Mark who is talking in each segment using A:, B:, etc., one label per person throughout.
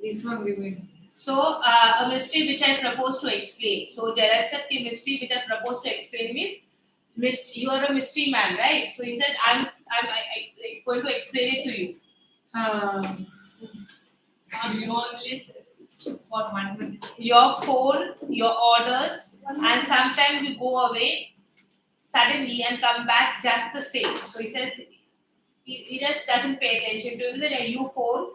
A: This one we will.
B: So, a mystery which I propose to explain. So, Jared said the mystery which I propose to explain means, you are a mystery man, right? So he said, I'm going to explain it to you.
A: You only for 1 minute.
B: Your phone, your orders, and sometimes you go away suddenly and come back just the same. So he says he just doesn't pay attention to it. Like you phone,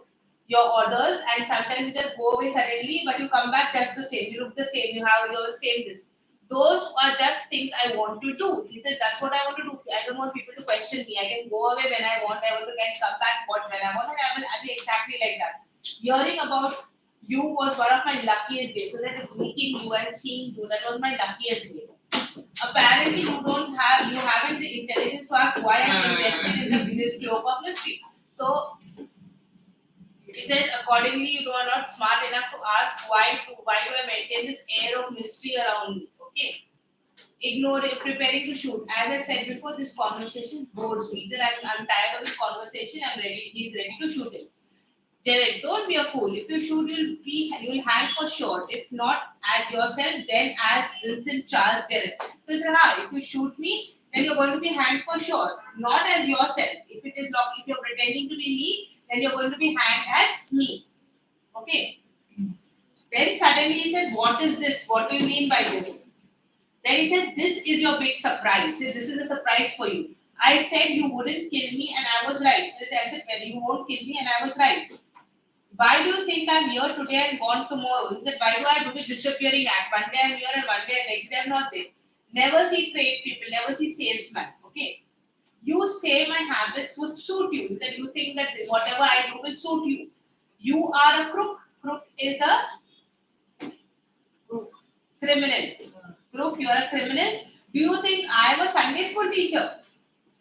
B: your orders, and sometimes you just go away suddenly, but you come back just the same. You look the same. You have your same this. Those are just things I want to do. He said that's what I want to do. I don't want people to question me. I can go away when I want. I want to get come back when I want, and I will be exactly like that. Hearing about you was one of my luckiest days. So that meeting you and seeing you, that was my luckiest day. Apparently, you haven't the intelligence to ask why I'm interested in this cloak of mystery. So he says, accordingly, you are not smart enough to ask why do I maintain this air of mystery around me? Okay. Ignore it, preparing to shoot. As I said before, this conversation bores me. He said, I'm tired of this conversation. He's ready to shoot it. Jared, don't be a fool. If you shoot, you'll hang for sure. If not as yourself, then as Vincent Charles Jared. So he said, if you shoot me, then you're going to be hanged for sure. Not as yourself. If you're pretending to be me, then you're going to be hanged as me. Okay. Then suddenly he said, what is this? What do you mean by this? Then he said, this is your big surprise. He said, this is a surprise for you. I said you wouldn't kill me and I was right. So I said, well, you won't kill me and I was right. Why do you think I'm here today and gone tomorrow? He said, why do I do this disappearing act? One day I'm here and one day next day I'm not there. Never see trade people, never see salesmen. Okay. You say my habits would suit you. That you think that whatever I do will suit you. You are a crook. Crook is a criminal. Crook, you are a criminal. Do you think I am a Sunday school teacher?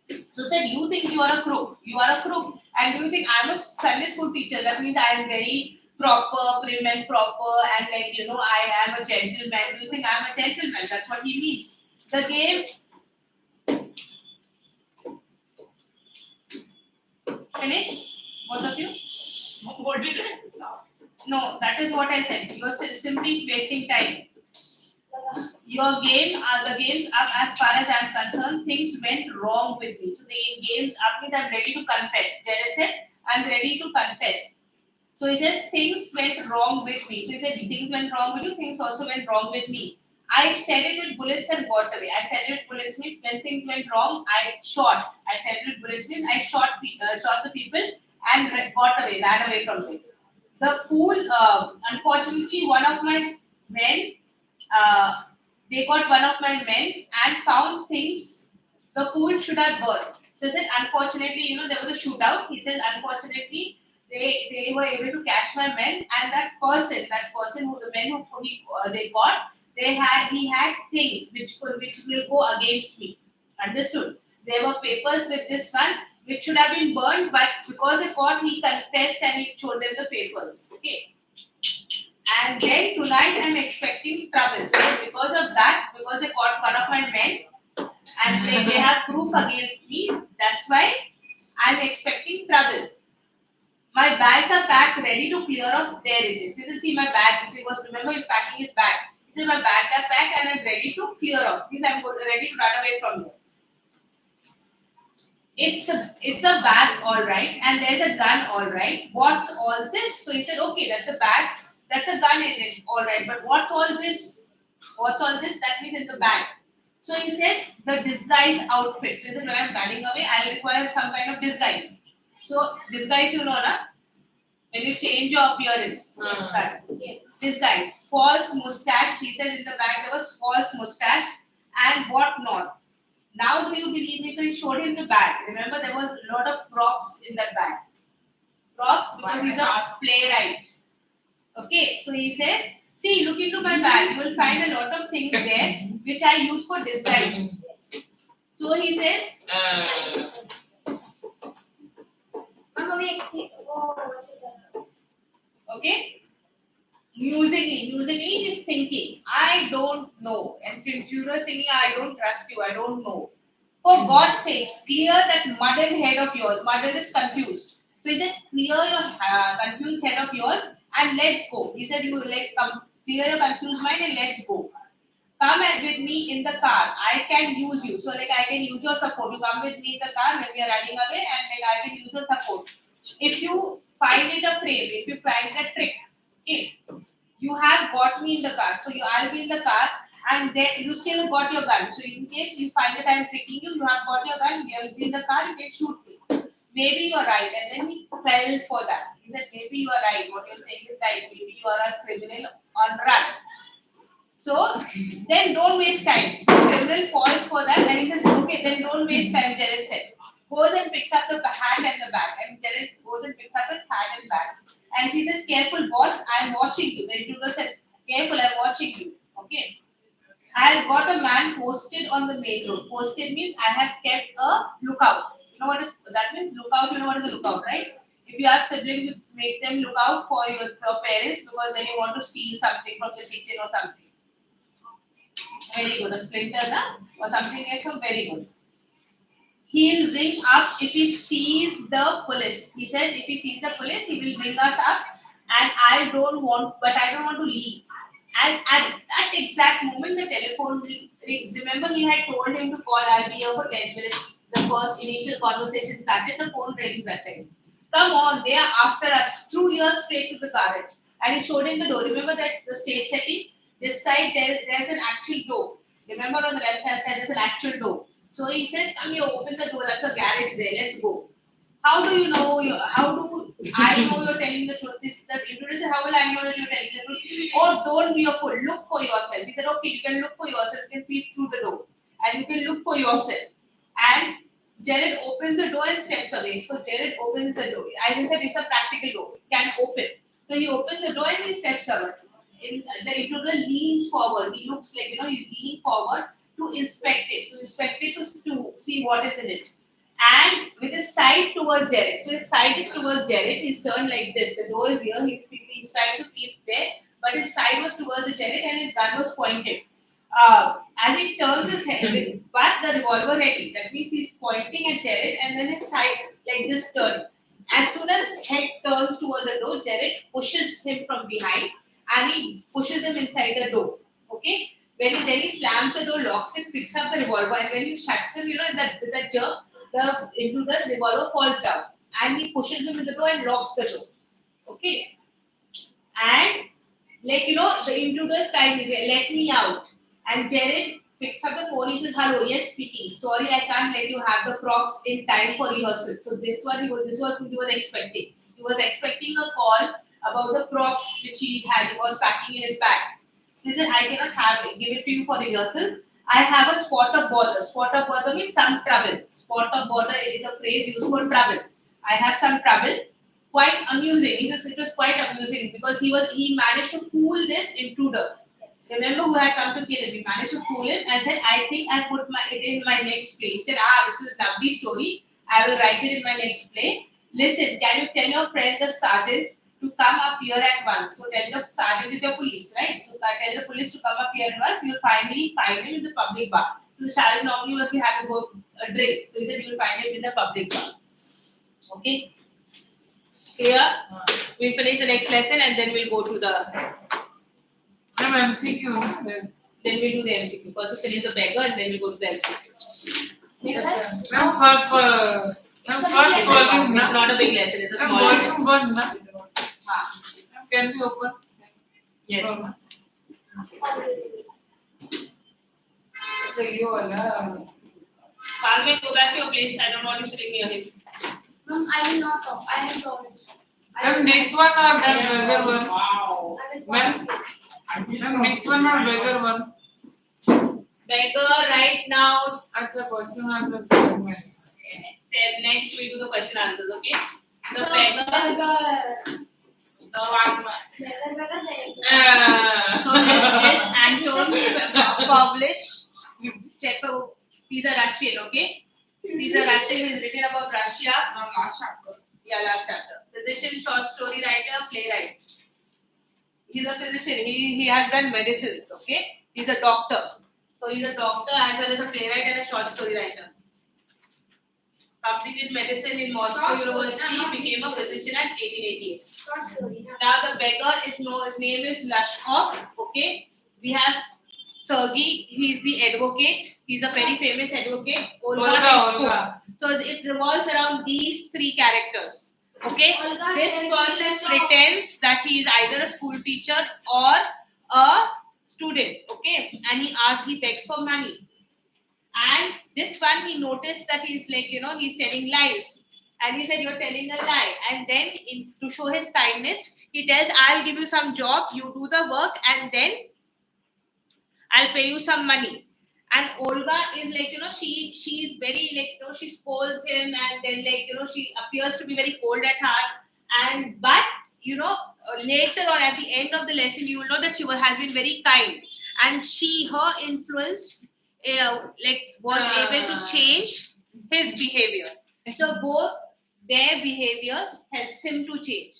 B: So said, you think you are a crook. You are a crook. And do you think I am a Sunday school teacher? That means I am very proper, prim and proper, and I am a gentleman. Do you think I am a gentleman? That's what he means. The game. Finish? Both of you?
A: What did it?
B: No, that is what I said. You are simply wasting time. Your game, the game's up as far as I'm concerned. Things went wrong with me. So the game's up means I'm ready to confess. Jared said, I'm ready to confess. So he says, things went wrong with me. So he said, things went wrong with you, things also went wrong with me. I said it with bullets and got away. I said it with bullets means when things went wrong, I shot. I said it with bullets means I shot the people and got away, ran away from them. The fool, unfortunately, one of my men, they got one of my men and found things the fool should have burned. So he said, unfortunately, there was a shootout. He said, unfortunately, they were able to catch my men, and that person who the men who they got, he had things which will go against me. Understood? There were papers with this one which should have been burned, but because they caught, he confessed and he showed them the papers. Okay. And then tonight I'm expecting trouble. So because of that, because they caught one of my men and they have proof against me, that's why I'm expecting trouble. My bags are packed, ready to clear off. There it is. You can see my bag. Remember, he's packing his bag. He said, my bags are packed and I'm ready to clear off. Means I'm ready to run away from here. It's a bag, all right, and there's a gun, all right. What's all this? So he said, okay, that's a bag, that's a gun in it, all right. But what's all this? What's all this? That means in the bag. So he says the disguise outfit. So when I'm running away, I'll require some kind of disguise. So disguise, na? When you change your appearance.
C: Yes.
B: Disguise. False mustache. He says in the bag there was false mustache and what not. Now do you believe me? So he showed him the bag. Remember there was a lot of props in that bag. Props because he's a playwright. Okay, so he says, see, look into my bag. You will find a lot of things there which I use for disguise. So he says,
C: Mama, we explain.
B: okay. Musically he's thinking, I don't know. And Fintura singing, I don't trust you, I don't know. For God's sakes, clear that muddled head of yours. Muddled is confused. So he said, clear your confused head of yours and let's go. He said, you clear your confused mind and let's go. Come with me in the car. I can use you. So like I can use your support. You come with me in the car when we are running away and like I can use your support. If you find it a frame, if you find it a trick, okay, you have got me in the car. So I'll be in the car and then you still got your gun. So in case you find that I'm tricking you, you have got your gun, you'll be in the car, you can shoot me. Maybe you're right. And then he fell for that. He said, maybe you are right. What you're saying is right. Maybe you are a criminal on run. So then don't waste time. So criminal falls for that and he says, okay, then don't waste time, Jared said. Goes and picks up the hat and the bag. And Jared goes and picks up his hat and bag. And she says, careful boss, I'm watching you. The intruder said, careful, I'm watching you. Okay. I have got a man posted on the main road. Posted means I have kept a lookout. You know what is that means? Lookout, you know what is a lookout, right? If you have siblings, you make them look out for your parents because then you want to steal something from the kitchen or something. Very good. A splinter na? Or something else, so very good. He'll ring up if he sees the police. He said if he sees the police, he will bring us up. And I don't want to leave. And at that exact moment, the telephone rings. Remember, he had told him to call. I'll be here for 10 minutes. The first initial conversation started. The phone rings that time. Come on, they are after us. 2 years straight to the garage. And he showed him the door. Remember that the stage setting? This side, there's an actual door. Remember on the left hand side, there's an actual door. So he says, come here, open the door. That's a garage there. Let's go. How do you know? How do I know you're telling the truth? The intruder said, how will I know that you're telling the truth? Oh, don't be a fool. Look for yourself. He said, okay, you can look for yourself. You can peep through the door. And you can look for yourself. And Jared opens the door and steps away. So Jared opens the door. As I said, it's a practical door. It can open. So he opens the door and he steps away. The intruder leans forward. He looks like, he's leaning forward to inspect it, to see what is in it. And with his side towards Jared. So his side is towards Jared. He's turned like this. The door is here. He's trying to keep there. But his side was towards the Jared and his gun was pointed. As he turns his head back, the revolver ready. That means he's pointing at Jared and then his side like this turn. As soon as his head turns towards the door, Jared pushes him from behind and he pushes him inside the door. Okay? Then he slams the door, locks it, picks up the revolver, and when he shuts him, with that jerk, the intruder's revolver falls down. And he pushes him in the door and locks the door. Okay? And the intruder's time, let me out. And Jared picks up the phone, he says, hello, yes, speaking. Sorry, I can't let you have the props in time for rehearsal. So this was what he was expecting. He was expecting a call about the props which he was packing in his bag. So he said, I cannot give it to you for rehearsals. I have a spot of bother. Spot of bother means some trouble. Spot of bother is a phrase used for trouble. I have some trouble. Quite amusing. It was quite amusing because he managed to fool this intruder. Remember who had come to kill him? He managed to fool him and said, I think I put it in my next play. He said, this is a lovely story. I will write it in my next play. Listen, can you tell your friend the sergeant to come up here at once? So tell the sergeant is your police, right? So tell the police to come up here at once. You'll finally find him in the public bar. So the sergeant normally must be having to go a drink. So he said you will find him in the public bar. Okay? Here, we'll finish the next lesson and then we'll go to the
D: MCQ.
B: Then we'll do the MCQ. First we'll finish the beggar and then we'll go to the MCQ.
D: First volume.
B: It's not a big lesson, it's a small lesson.
D: Volume 1, na? Can we open?
B: Yes.
D: So you wala.
B: Palme, go back to your place. I don't want you sitting near him.
C: Ma'am, I will not talk. I have promised.
D: Ma'am, this one or that bigger one?
B: Wow.
C: I will
D: Ma'am,
C: promise.
D: ma'am, this one or bigger one?
B: Beggar right now.
D: Acha, question answer. Ma'am.
B: Then next we do the question answers, okay? The
C: So,
B: beggar. The one.
C: beggar.
B: So this is Anton Pavlovich Chekhov. He's a Russian, okay? He's a Russian. He's written about Russia. Last chapter. Yeah, last chapter. Physician, short story writer, playwright. He's a physician. He has done medicines, okay? He's a doctor. So he's a doctor as well as a playwright and a short story writer. completed medicine in Moscow University, became a physician at 1888.
C: Short story.
B: Now the beggar is known, his name is Lashkov. Okay, we have Sergey, he's the advocate. He's a very famous advocate. Olga.
D: Olga.
B: So it revolves around these three characters. Okay,
C: Olga,
B: this
C: Sergey,
B: person
C: Lashkov.
B: pretends that he is either a school teacher or a student. Okay, and he begs for money. And this one, he noticed that he's like, he's telling lies. And he said, you're telling a lie. And then to show his kindness, he tells, I'll give you some job, you do the work, and then I'll pay you some money. And Olga is like, she's very like, she scolds him, and then like, she appears to be very cold at heart. But later on at the end of the lesson, you will know that she has been very kind. And her influence was able to change his behavior. So both their behavior helps him to change.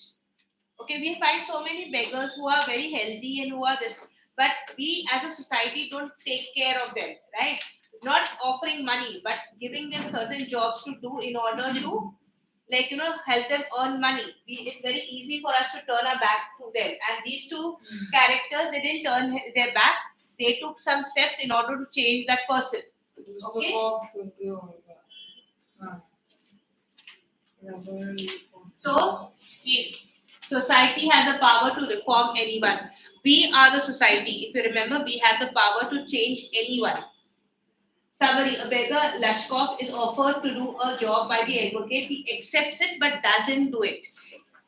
B: Okay, we find so many beggars who are very healthy and who are this, but we as a society don't take care of them, right? Not offering money, but giving them certain jobs to do in order to help them earn money. It's very easy for us to turn our back to them. And these two characters, they didn't turn their back. They took some steps in order to change that person. So, society has the power to reform anyone. We are the society. If you remember, we have the power to change anyone. Summary: a beggar, Lashkov, is offered to do a job by the advocate. He accepts it but doesn't do it.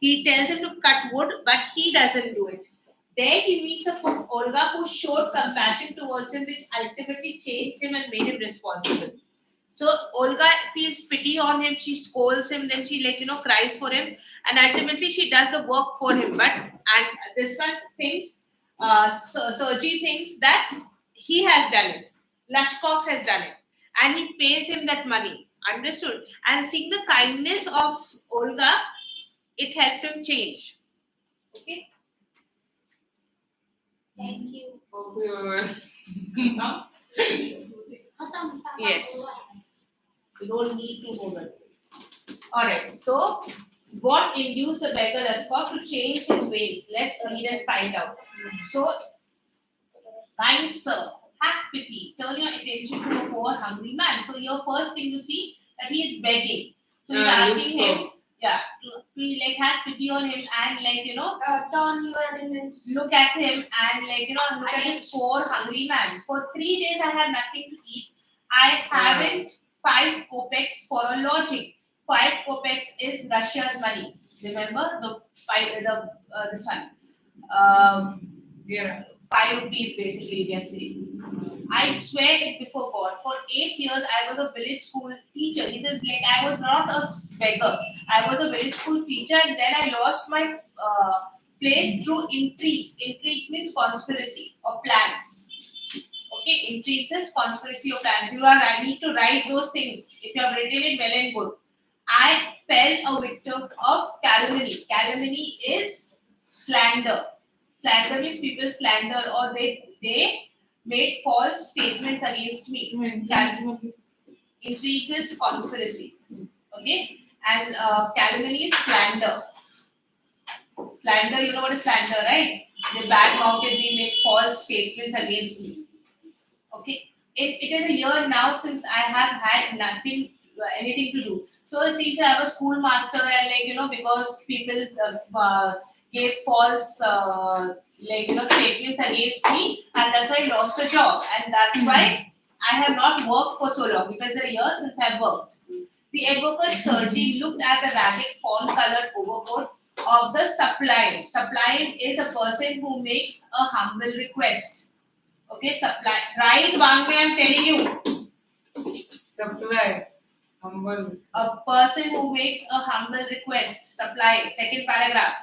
B: He tells him to cut wood, but he doesn't do it. There he meets a cook, Olga, who showed compassion towards him, which ultimately changed him and made him responsible. So Olga feels pity on him. She scolds him, then she cries for him, and ultimately she does the work for him. And this one thinks, Sergey thinks that he has done it. Lashkov has done it, and he pays him that money. Understood? And seeing the kindness of Olga, it helped him change. Okay.
C: Thank you.
B: Yes. You don't need to hold it. Alright, so what induced the beggar Lashkov to change his ways? Let's read and find out. So, kind sir, have pity. Turn your attention to a poor, hungry man. So, your first thing you see that he is begging. So, you're asking him, to have pity on him and
C: Turn your attendance.
B: look at him and look at this poor, hungry man. For 3 days, I have nothing to eat. I haven't 5 kopecks for a lodging. 5 kopecks is Russia's money. Remember this one. 5 rupees basically, you can say. I swear it before God. For 8 years, I was a village school teacher. He said, I was not a beggar. I was a village school teacher, and then I lost my place through intrigues. Intrigues means conspiracy or plans. Okay, intrigues is conspiracy or plans. I need to write those things. If you have written it, well and good. I fell a victim of calumny. Calumny is slander. Slander means people slander or they made false statements against me. Intrigues is conspiracy. Okay, and calumny is slander. Slander, you know what is slander, right? They bad-mouthed me, made false statements against me. Okay, it is a year now since I have had anything to do. So since I have a schoolmaster and because people gave false statements against me, and that's why I lost a job, and that's why I have not worked for so long. It was a year since I worked. The advocate Sergey looked at the ragged fawn-colored overcoat of the suppliant. Suppliant is a person who makes a humble request. Okay, supply. Right, Wangme, I'm telling you.
D: Supply. Humble.
B: A person who makes a humble request. Supply. Second paragraph.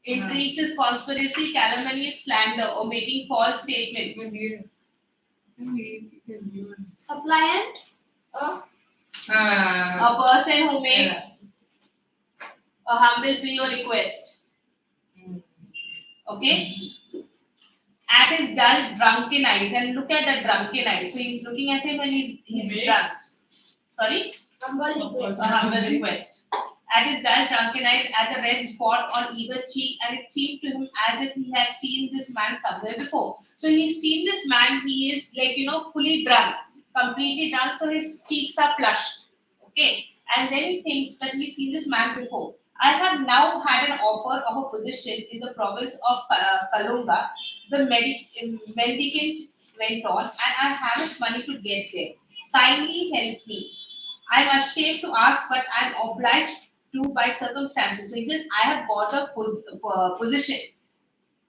B: Intrigues is conspiracy, calumny is slander, or making false statement.
C: Suppliant.
B: A person who makes a humble plea or request. Okay? At his dull, drunken eyes, and look at the drunken eyes. So he's looking at him and he's drunk. Sorry?
C: Humble request.
B: A humble request. At his dull drunken eyes, at the red spot on either cheek, and it seemed to him as if he had seen this man somewhere before. So he's seen this man, he is like, fully drunk, completely drunk, so his cheeks are flushed. Okay. And then he thinks that he's seen this man before. I have now had an offer of a position in the province of Kalunga. The mendicant went on, and I haven't money to get there. Kindly help me. I'm ashamed to ask, but I'm obliged to by circumstances. So he said, I have got a position.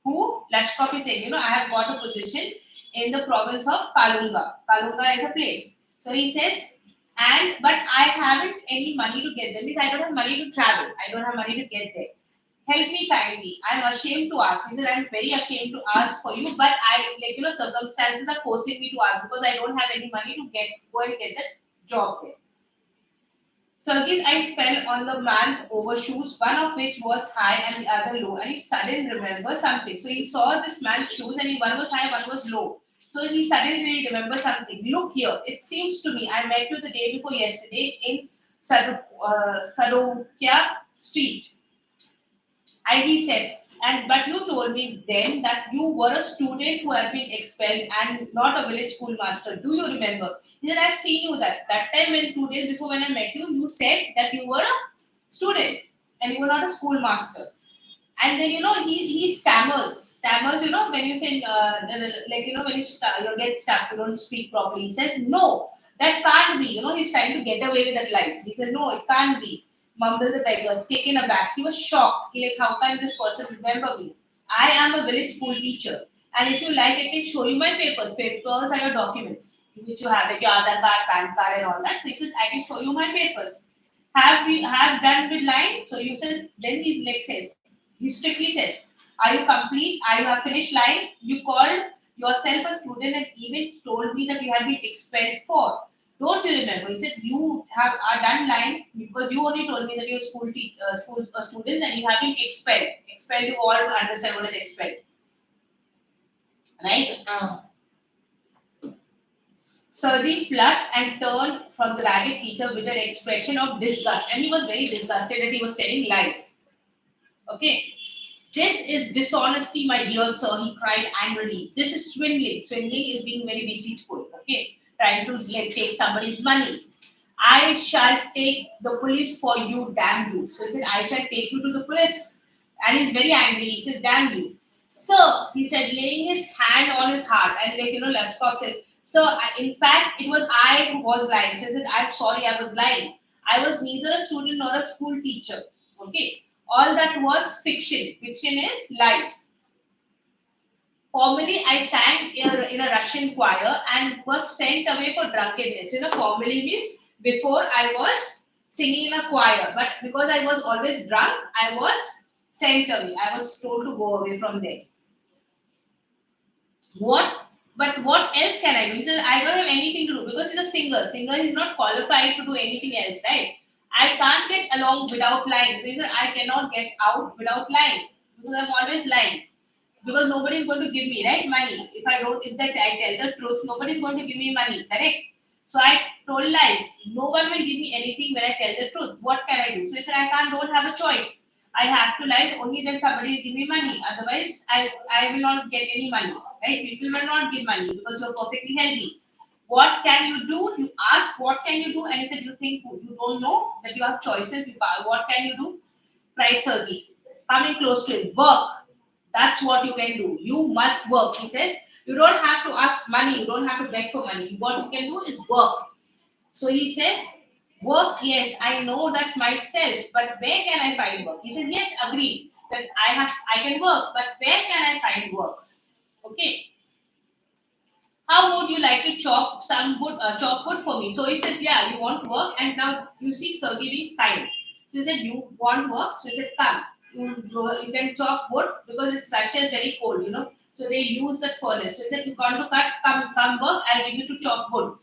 B: Who? Lashkov is saying, I have got a position in the province of Kalunga. Kalunga is a place. So he says, but I haven't any money to get there. Means I don't have money to travel. I don't have money to get there. Help me kindly. I'm ashamed to ask. He said, I'm very ashamed to ask for you, but circumstances are forcing me to ask because I don't have any money to go and get the job there. Sergey's eyes fell on the man's overshoes, one of which was high and the other low, and he suddenly remembered something. So he saw this man's shoes, and one was high, one was low. So he suddenly remembered something. Look here, it seems to me I met you the day before yesterday in Sadokia Street. And he said, but you told me then that you were a student who had been expelled and not a village schoolmaster. Do you remember? He said, I've seen you that time when 2 days before when I met you, you said that you were a student and you were not a schoolmaster. And then he stammers, when you say when you get stuck, you don't speak properly. He says, no, that can't be. He's trying to get away with that lies. He said, no, it can't be. Mumbled the beggar, taken aback. He was shocked. He how can this person remember me? I am a village school teacher, and if you like, I can show you my papers. Papers are your documents, which you have, like your Aadhaar card, PAN card, and all that. So he says, I can show you my papers. Have done with lying? So you says, then he strictly says, are you complete? Are you have finished lying? You called yourself a student and even told me that you had been expelled for. Don't you remember? He said, you are done lying because you only told me that you're a student and you have been expelled. Expelled, you all understand what is expelled. Right? Sergey flushed and turned from the ragged teacher with an expression of disgust. And he was very disgusted that he was telling lies. Okay. This is dishonesty, my dear sir, he cried angrily. This is swindling. Swindling is being very deceitful. Okay. Trying to take somebody's money. I shall take the police for you, damn you. So he said, I shall take you to the police. And he's very angry. He said, damn you. Sir, he said, laying his hand on his heart. And Laskov said, sir, in fact, it was I who was lying. So he said, I'm sorry, I was lying. I was neither a student nor a school teacher. Okay. All that was fiction. Fiction is lies. Formerly, I sang in a Russian choir and was sent away for drunkenness. Formerly means before I was singing in a choir, but because I was always drunk, I was sent away. I was told to go away from there. But what else can I do? He says, I don't have anything to do because he's a singer. Singer is not qualified to do anything else, right? I can't get along without lying. So he said, I cannot get out without lying because I'm always lying. Because nobody is going to give me money. If I tell the truth, nobody is going to give me money, correct? So I told lies. No one will give me anything when I tell the truth. What can I do? So he said, don't have a choice. I have to lie, only then somebody will give me money. Otherwise, I will not get any money. Right? People will not give money because you're perfectly healthy. What can you do? You ask, what can you do? And he said, you think you don't know that you have choices. What can you do? Price Sergey. Coming close to him. Work. That's what you can do. You must work. He says, you don't have to ask money. You don't have to beg for money. What you can do is work. So he says, work, yes, I know that myself, but where can I find work? He said, yes, agreed that I can work, but where can I find work? Okay. How would you like to chop wood for me? So he said, yeah, you want work, and now you see Sergey being kind. So he said, you want work? So he said, come. You can chop wood because Russia is very cold, So they use that furnace. So he said, you want to cut, come work, I'll give you to chop wood.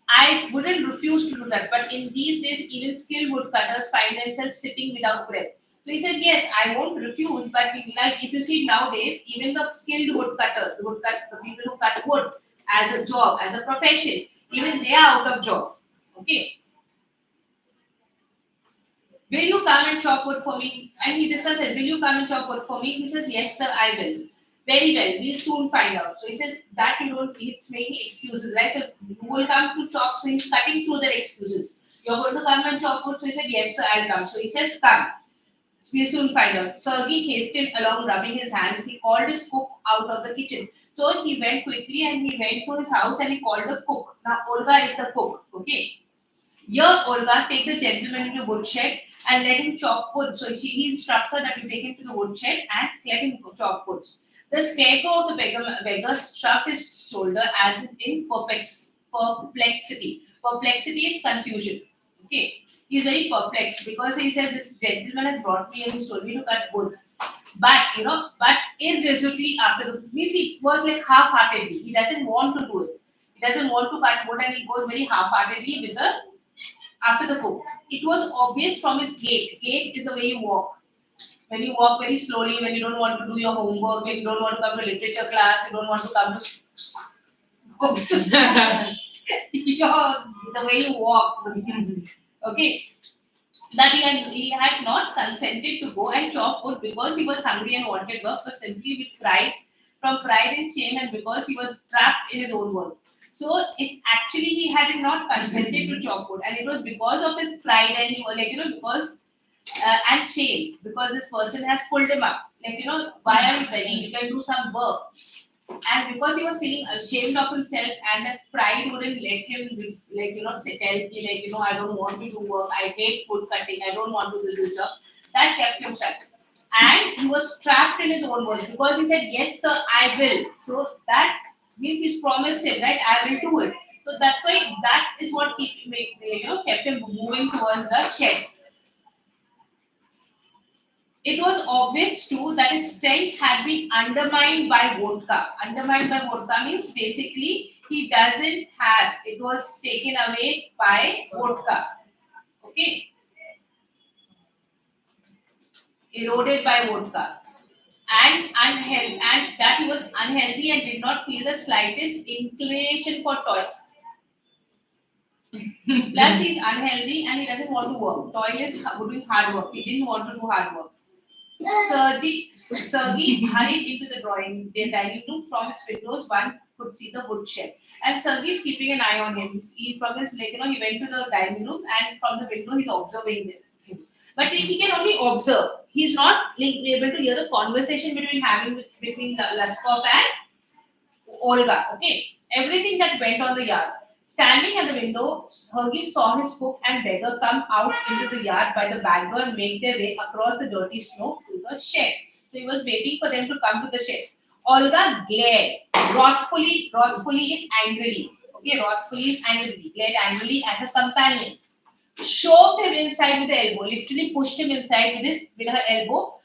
B: I wouldn't refuse to do that, but in these days, even skilled woodcutters find themselves sitting without breath. So he said, yes, I won't refuse, but if you see nowadays, even the skilled woodcutters, the people who cut wood as a job, as a profession, even they are out of job. Okay. will you come and chop wood for me? And this one said, will you come and chop wood for me? He says, yes, sir, I will. Very well, we'll soon find out. So he said that you don't, it's making excuses, right? So you will come to chop, so he's cutting through their excuses. You're going to come and chop wood, so he said, yes, sir, I'll come. So he says, come. We'll soon find out. Sergey hastened along, rubbing his hands. He called his cook out of the kitchen. So he went quickly and he went to his house and he called the cook. Now Olga is the cook. Okay. Here, Olga, take the gentleman into the woodshed and let him chop wood. So he instructs her that you take him to the woodshed and let him chop wood. The scarecrow of the beggar struck his shoulder as in perplexity. Perplexity is confusion. Okay, he's very perplexed because he said this gentleman has brought me and he told me to cut wood. But but irresolutely after the means he was like half-heartedly. He doesn't want to do it. He doesn't want to cut wood and he goes very half-heartedly with the after the cook. It was obvious from his gait. Gait is the way you walk. When you walk very slowly, when you don't want to do your homework, when you don't want to come to literature class, you don't want to come to the way you walk. Okay. That he had not consented to go and chop wood because he was hungry and wanted work, but simply with pride, from pride and shame, and because he was trapped in his own world. So it actually he had not consented to chop wood, and it was because of his pride and he was like because and shame, because this person has pulled him up. Like why are you begging? You can do some work. And because he was feeling ashamed of himself and that pride wouldn't let him say tell I don't want to do work, I hate wood cutting, I don't want to do this job, that kept him shut. And he was trapped in his own words because he said, yes sir, I will. So that means he's promised him, right? I will do it. So that's why that is what kept him moving towards the shed. It was obvious too that his strength had been undermined by vodka. Undermined by vodka means basically he doesn't have, it was taken away by vodka. Okay. Eroded by vodka. And unhealthy, and that he was unhealthy and did not feel the slightest inclination for toil. Plus he is unhealthy and he doesn't want to work. Toil is doing hard work. He didn't want to do hard work. Sergey hurried into the dining room. From its windows, one could see the woodshed. And Sergey is keeping an eye on him. He went to the dining room and from the window he's observing him. But he can only observe. He's not able to hear the conversation between Laskov and Olga. Okay, everything that went on the yard. Standing at the window, Sergey saw his cook and beggar come out into the yard by the back door and make their way across the dirty snow to the shed. So he was waiting for them to come to the shed. Olga glared wrathfully is angrily. Okay, wrathfully is angrily. Glared angrily at her companion. Shoved him inside with the elbow. Literally pushed him inside with her elbow.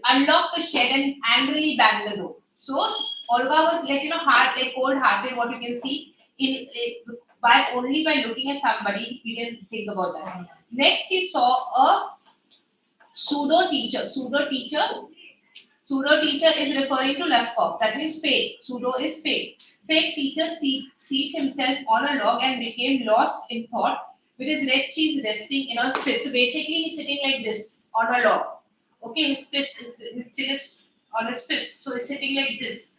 B: Unlocked the shed and angrily banged the door. So Olga was cold-hearted. What you can see by looking at somebody, you can think about that. Next, he saw a pseudo teacher. Pseudo teacher is referring to Laskov. That means fake. Pseudo is fake. Fake teacher seated himself on a log and became lost in thought with his red cheeks resting in a fist. So basically, he's sitting like this on a log. Okay, his chin is on his fist. So he's sitting like this.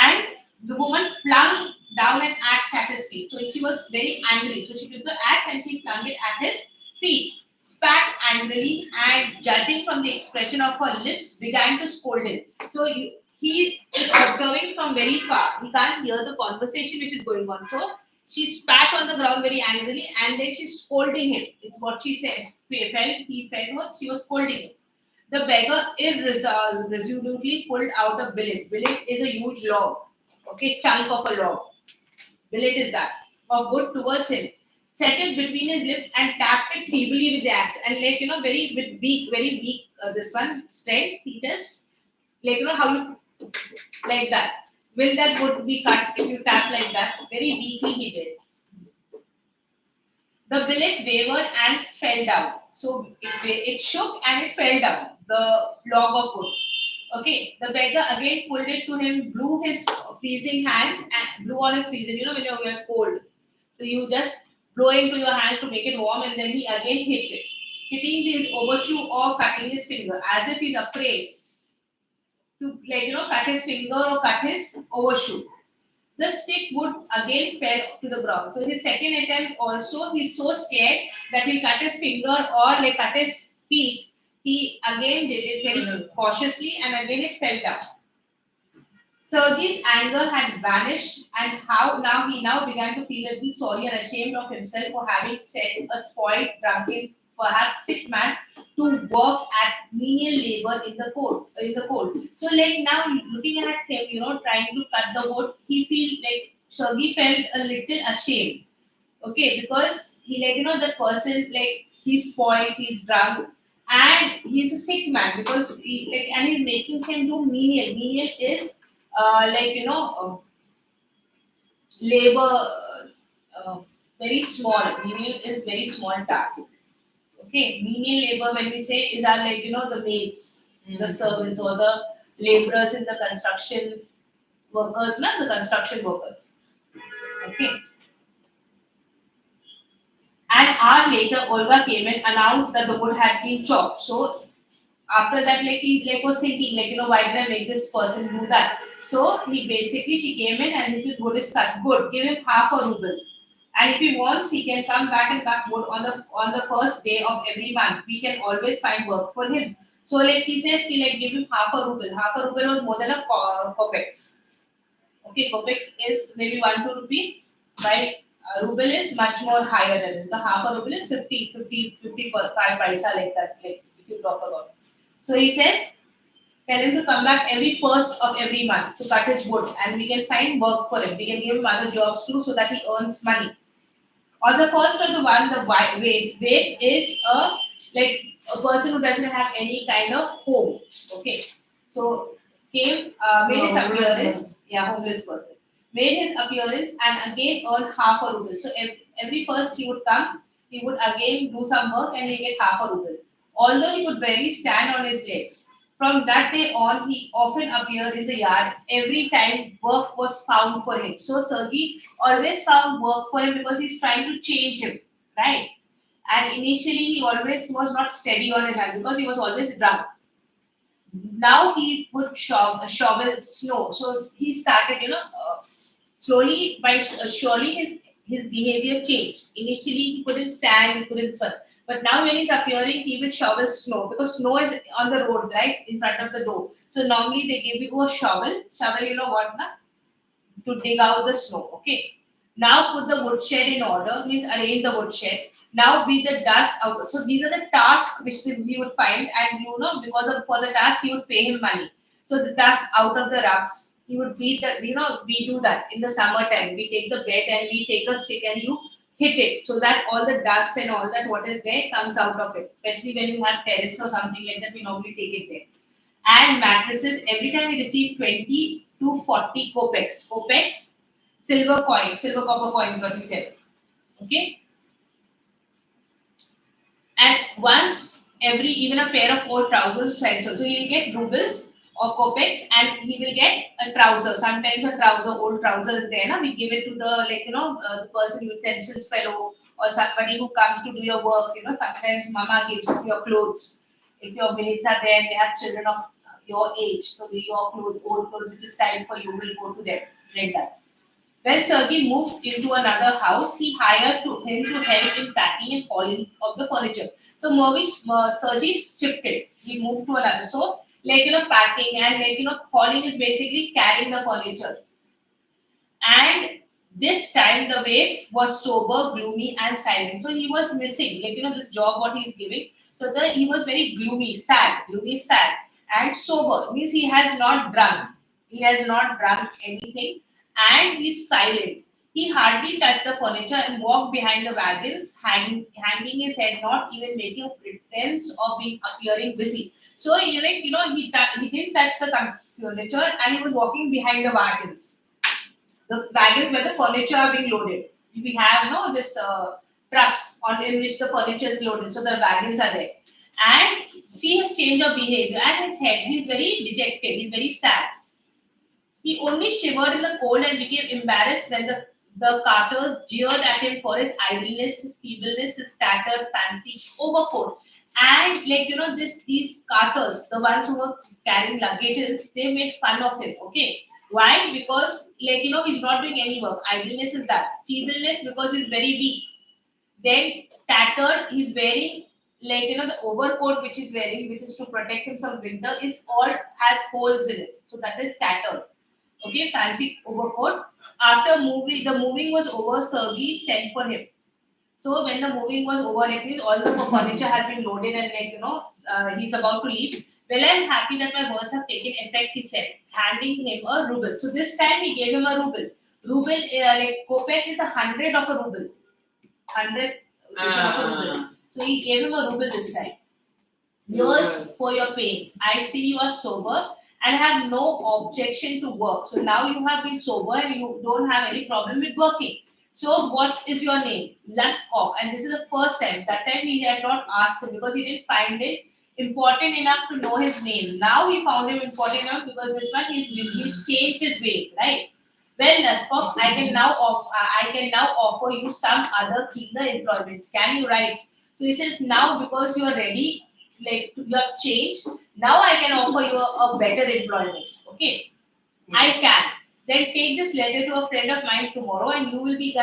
B: And the woman flung down an axe at his feet. So she was very angry. So she took the axe and she flung it at his feet. Spat angrily and, judging from the expression of her lips, began to scold him. So he is observing from very far. He can't hear the conversation which is going on. So she spat on the ground very angrily and then she's scolding him. It's what she said. He felt she was scolding him. The beggar irresolutely pulled out a billet. Billet is a huge log. Okay, chunk of a log. Billet is that. Of wood towards him. Set it between his lips and tapped it feebly with the axe. And very weak, this one, strength, he just, how you, like that. Will that wood be cut if you tap like that? Very weakly he did. The billet wavered and fell down. So it shook and it fell down. The log of wood. Okay, the beggar again pulled it to him, blew his freezing hands and blew on his freezing. When you're cold, so you just blow into your hands to make it warm, and then he again hit it. hitting his overshoe or cutting his finger, as if he's afraid to, like, cut his finger or cut his overshoe. The stick would again fell to the ground. So his second attempt also, he's so scared that he'll cut his finger or like cut his feet. He again did it very cautiously and again it fell down. Sergei's anger had vanished, and how now he now began to feel a little sorry and ashamed of himself for having sent a spoiled, drunken, perhaps sick man to work at menial labor in the cold. So, like now looking at him, trying to cut the wood, he feel like Sergei felt a little ashamed. Okay, because he, like, the person, like, he's spoiled, he's drunk, and he's a sick man because he, like, and he's making him do menial. Menial is like, labor, very small. Menial is very small task. Okay, menial labor, when we say, is are like, the maids, the servants, or the laborers in the construction workers, not the construction workers. Okay. An hour later, Olga came and announced that the wood had been chopped. So after that, like, he, like, was thinking, like, why did I make this person do that? So she came in and he said, wood is cut. Good, give him half a ruble. And if he wants, he can come back and cut wood on the first day of every month. We can always find work for him. So, like, he says, like, give him half a ruble. Half a ruble was more than a kopex. Okay, kopex is maybe 1-2 rupees, while a ruble is much more higher than it. The half a ruble is 55 paisa, like that, like, if you talk about. So he says, tell him to come back every first of every month to cut his wood, and we can find work for him. We can give him other jobs too, so that he earns money. On the first of the one, the wait is a person who doesn't have any kind of home. Okay, so made his appearance. Yeah, homeless person made his appearance and again earned half a ruble. So every first he would come, he would again do some work and he get half a ruble. Although he could barely stand on his legs. From that day on, he often appeared in the yard every time work was found for him. So Sergei always found work for him because he's trying to change him, right? And initially, he always was not steady on his hand because he was always drunk. Now he would shovel snow. So he started, slowly, by surely his behavior changed. Initially, he couldn't stand, he couldn't swim. But now when he's appearing, he will shovel snow because snow is on the road, right, in front of the door. So normally they give you a shovel. Shovel, you know what, na? To dig out the snow. Okay. Now put the woodshed in order, means arrange the woodshed. Now beat the dust out. So these are the tasks which he would find, and because for the task he would pay him money. So the dust out of the rugs, he would beat that. We do that in the summertime. We take the bed and we take a stick and you hit it so that all the dust and all that what is there comes out of it. Especially when you have terrace or something like that, we normally take it there. And mattresses, every time we receive 20 to 40 kopecs. Kopecs, silver copper coins, what we said. Okay. And once every, even a pair of old trousers sent. So he will get rubles or kopecs and he will get a trouser. Sometimes a trouser, old trouser is there. We give it to the, the person, utensils fellow or somebody who comes to do your work. Sometimes mama gives your clothes. If your maids are there and they have children of your age, so your clothes, old clothes, which is time for you, will go to them. Like that. When Sergei moved into another house, he hired him to help in packing and hauling of the furniture. So Sergei shifted. He moved to another. So packing and hauling is basically carrying the furniture. And this time the waif was sober, gloomy, and silent. So he was missing, this job what he is giving. So he was very gloomy, sad, and sober. Means he has not drunk. He has not drunk anything, and he's silent. He hardly touched the furniture and walked behind the wagons, hanging his head, not even making a pretense of appearing busy. So he didn't touch the furniture, and he was walking behind the wagons. The wagons where the furniture are being loaded. We have this trucks in which the furniture is loaded. So the wagons are there. And see his change of behavior and his head. He is very dejected. He is very sad. He only shivered in the cold and became embarrassed when the The carters jeered at him for his idleness, his feebleness, his tattered fancy overcoat. And like these carters, the ones who were carrying luggages, they made fun of him. Okay. Why? Because he's not doing any work. Idleness is that. Feebleness because he's very weak. Then tattered, he's wearing the overcoat which he's wearing, which is to protect him from winter, is all has holes in it. So that is tattered. Okay, fancy overcoat. After the moving was over, Sergey sent for him. So when the moving was over, it means all the furniture has been loaded and he's about to leave. Well, I'm happy that my words have taken effect, he said, handing him a ruble. So this time he gave him a ruble. Ruble, kopeck is 100 of a ruble. 100 of a ruble. So he gave him a ruble this time. Yours for your pains. I see you are sober and have no objection to work. So now you have been sober and you don't have any problem with working. So what is your name? Luskov. And this is the first time. That time he had not asked him because he didn't find it important enough to know his name. Now he found him important enough because this one he's changed his ways, right? Well, Luskov, I can now offer you some other cleaner employment. Can you write? So he says now because you are ready, you have changed. Now I can offer you a better employment. Okay, I can. Then take this letter to a friend of mine tomorrow, and you will be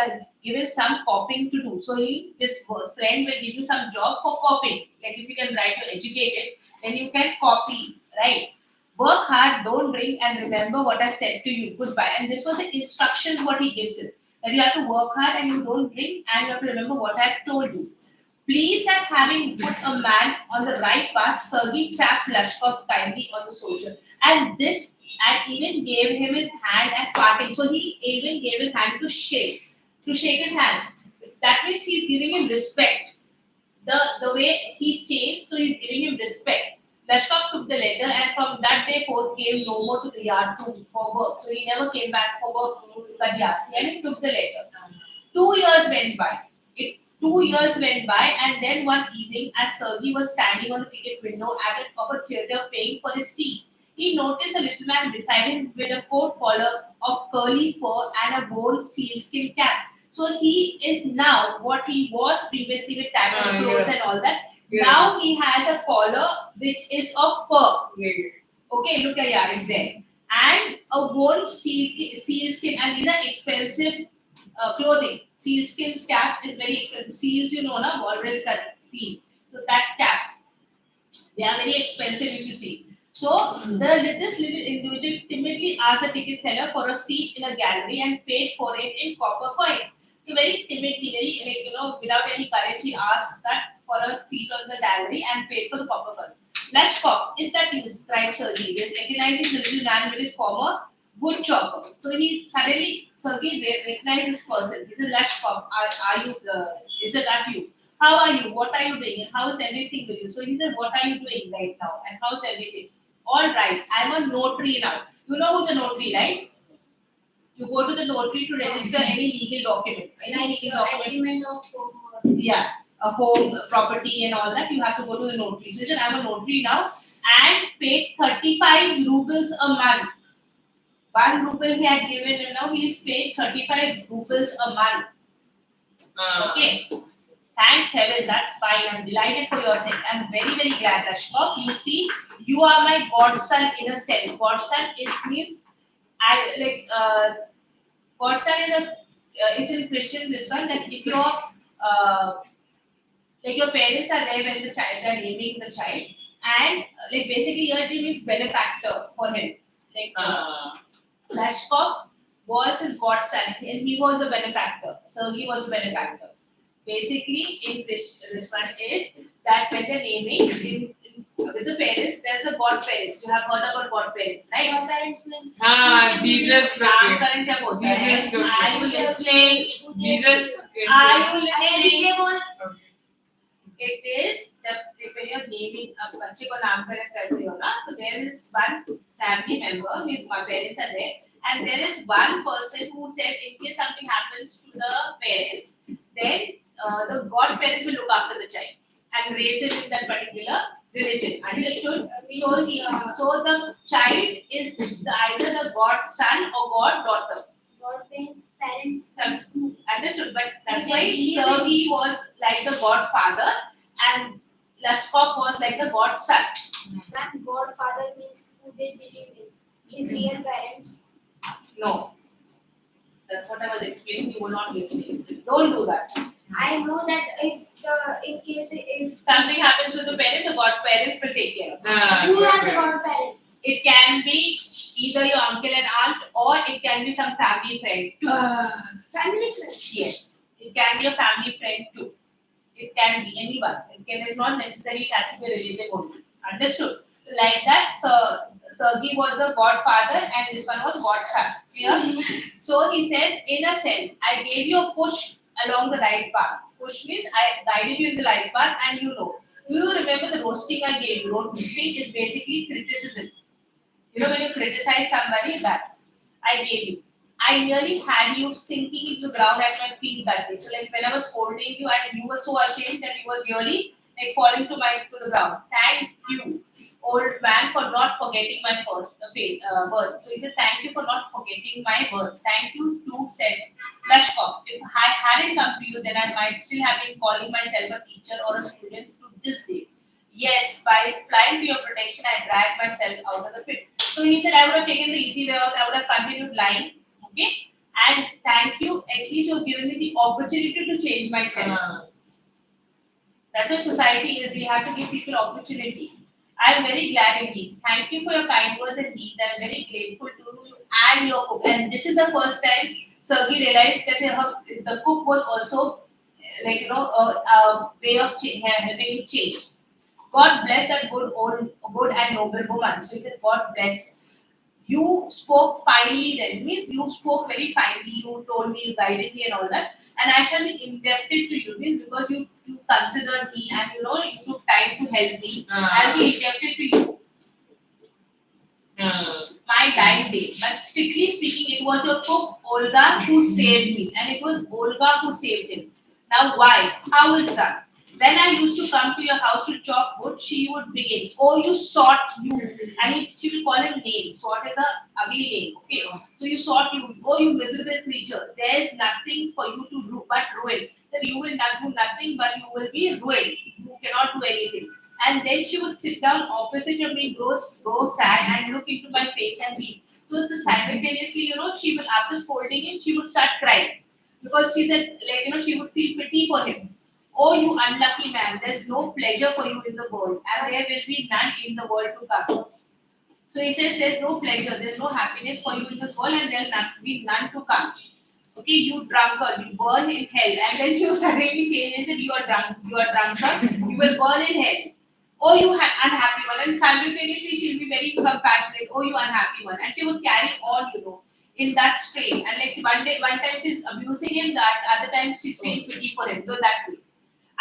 B: given some copying to do. So this friend will give you some job for copying. Like if you can write, you're educated, then you can copy, right? Work hard, don't drink, and remember what I've said to you. Goodbye. And this was the instructions what he gives him. That you have to work hard and you don't drink, and you have to remember what I've told you. Pleased at having put a man on the right path, Sergei tapped Lushkov kindly on the shoulder. And even gave him his hand at parting. So he even gave his hand to shake his hand. That means he's giving him respect. The way he's changed, so he's giving him respect. Lushkov took the letter and from that day forth came no more to the yard for work. So he never came back for work to the yard. And he took the letter. 2 years went by. 2 years went by, and then one evening, as Sergey was standing on the ticket window of a theatre paying for his seat, he noticed a little man beside him with a coat collar of curly fur and a gold sealskin cap. So he is now what he was previously with tattered clothes and all that. Yeah. Now he has a collar which is of fur. Yeah. Okay, look at it's there. And a gold sealskin, and these are expensive clothing. Sealskin cap is very expensive. Seals, walrus cut seal. So that cap, they are very expensive if you see. So this little individual timidly asked the ticket seller for a seat in a gallery and paid for it in copper coins. So very timidly, without any courage, he asked that for a seat on the gallery and paid for the copper coin. Lushkov, is that you? Cried Sergey, recognizing the little man with his former wood chopper. So he suddenly, Sergey recognized this person. He said, Lushkov, are you? Is it that you? How are you? What are you doing? And how is everything with you? So he said, what are you doing right now? And how's everything? All right, I'm a notary now. You know who's a notary, right? You go to the notary to register any legal document.
C: Agreement of home.
B: Yeah, a home, property and all that. You have to go to the notary. So he said, I'm a notary now and paid 35 rubles a month. 1 ruble he had given and now he is paid 35 rubles a month. Okay. Thanks heaven, that's fine. I'm delighted for your sake. I'm very, very glad, Lushkov. You see, you are my godson in a sense. Godson means godson is in Christian this one, that if your your parents are there when the child are naming the child, and basically here it means benefactor for him. Lushkov was his godson and he was a benefactor. Sergey was a benefactor. Basically, in this one is that when they're naming with the parents, there's the godparents. You have heard about godparents, right?
C: Godparents means
D: Jesus.
B: Are you listening?
D: Jesus.
B: Are you listening?
D: Okay.
B: It is when you're naming a बच्चे को नामकरण करते हो ना, so there is one family member, means my parents are there, and there is one person who said in case something happens to the parents, then the godparents will look after the child and raise it in that particular religion. Understood? So the child is either the godson or goddaughter.
C: God means parents.
B: Understood, but that's
C: Yeah,
B: why
C: yeah.
B: Sergey was like the godfather and Laskov was like the godson.
C: Ma'am, godfather means who they believe in. His real parents.
B: No, that's what I was explaining. You were not listening. Don't do that.
C: I know that if in case if
B: Something happens to the parents, the godparents will take care of it.
C: who are the godparents?
B: It can be either your uncle and aunt or it can be some family friend too.
C: Family friends.
B: Yes, it can be a family friend too. It can be anyone. It's not necessarily it has to be a relative only. Understood? Like that, Sergey was the godfather and this one was godson. Clear? So he says, in a sense, I gave you a push along the right path. Push means I guided you in the right path and you know. Do you remember the roasting I gave you? Roasting is basically criticism. You know, when you criticize somebody, that I gave you. I nearly had you sinking into the ground at my feet that day. So like when I was scolding you and you were so ashamed that you were really like falling to the ground. Thank you, old man, for not forgetting my words. So he said, thank you for not forgetting my words. Thank you to said Lashkov. If I hadn't come to you, then I might still have been calling myself a teacher or a student to this day. Yes, by flying to your protection, I dragged myself out of the pit. So he said, I would have taken the easy way out, I would have continued lying. Okay? And thank you, at least you've given me the opportunity to change myself. That's what society is. We have to give people opportunity. I am very glad indeed. Thank you for your kind words and deeds. I am very grateful to you and your cook. And this is the first time Sergey realized that the cook was also a way of helping him change. God bless that good and noble woman. So he said, God bless. You spoke finely then. Means you spoke very finely. You told me, you guided me and all that. And I shall be indebted to you. Means because you considered me and you know you took time to help me. I'll be indebted to you. My dying day. But strictly speaking, it was your cook Olga who saved me. And it was Olga who saved him. Now why? How is that? When I used to come to your house to chop wood, she would begin, oh, you sort you. And she will call him names. Sort is a ugly name. Okay. So you sort you. Oh, you miserable creature. There is nothing for you to do but ruin. So you will not do nothing but you will be ruined. You cannot do anything. And then she would sit down opposite of me, grow sad, and look into my face and weep. So simultaneously, you know, she will, after scolding him, she would start crying. Because she said, like, you know, she would feel pity for him. Oh, you unlucky man, there's no pleasure for you in the world, and there will be none in the world to come. So he says, there's no pleasure, there's no happiness for you in this world, and there'll be none to come. Okay, you drunkard, you burn in hell. And then she will suddenly change and said, you are drunkard, you will burn in hell. Oh, you unhappy one. And simultaneously, she'll be very compassionate. Oh, you unhappy one. And she would carry on, you know, in that strain. And like one time she's abusing him, that other time she's feeling pity for him. So that way.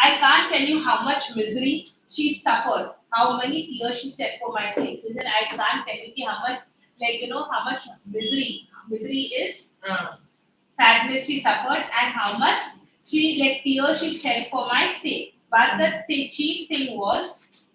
B: I can't tell you how much misery she suffered, how many tears she shed for my sake. So then I can't tell you how much, like, you know, how much misery is sadness she suffered and how much tears she shed for my sake. But the chief thing was,